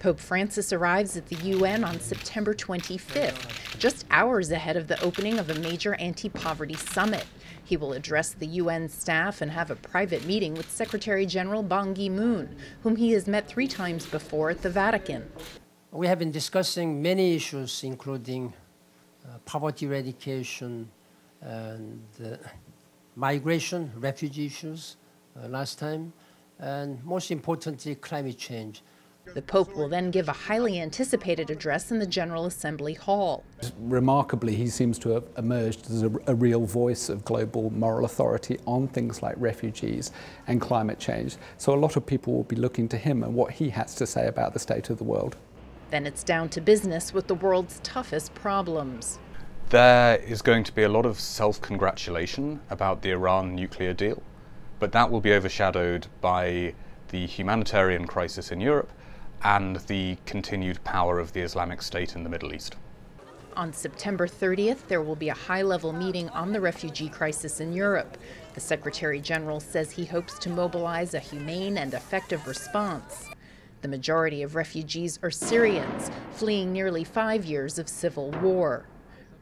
Pope Francis arrives at the UN on September 25th, just hours ahead of the opening of a major anti-poverty summit. He will address the UN staff and have a private meeting with Secretary General Ban Ki-moon, whom he has met 3 times before at the Vatican. We have been discussing many issues, including poverty eradication and migration, refugee issues last time, and most importantly, climate change. The Pope will then give a highly anticipated address in the General Assembly Hall. Remarkably, he seems to have emerged as a real voice of global moral authority on things like refugees and climate change. So a lot of people will be looking to him and what he has to say about the state of the world. Then it's down to business with the world's toughest problems. There is going to be a lot of self-congratulation about the Iran nuclear deal, but that will be overshadowed by the humanitarian crisis in Europe and the continued power of the Islamic State in the Middle East. On September 30th, there will be a high-level meeting on the refugee crisis in Europe. The Secretary General says he hopes to mobilize a humane and effective response. The majority of refugees are Syrians, fleeing nearly 5 years of civil war.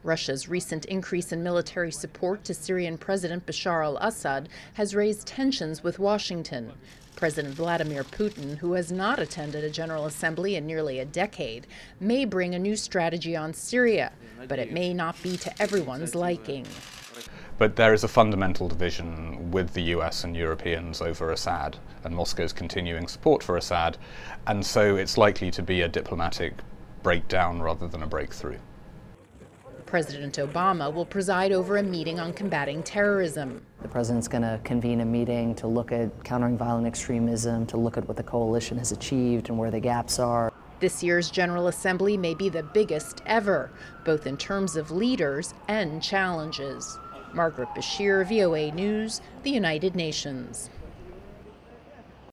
Russia's recent increase in military support to Syrian President Bashar al-Assad has raised tensions with Washington. President Vladimir Putin, who has not attended a General Assembly in nearly a decade, may bring a new strategy on Syria, but it may not be to everyone's liking. But there is a fundamental division with the US and Europeans over Assad and Moscow's continuing support for Assad, and so it's likely to be a diplomatic breakdown rather than a breakthrough. President Obama will preside over a meeting on combating terrorism. The president's going to convene a meeting to look at countering violent extremism, to look at what the coalition has achieved and where the gaps are. This year's General Assembly may be the biggest ever, both in terms of leaders and challenges. Margaret Besheer, VOA News, the United Nations.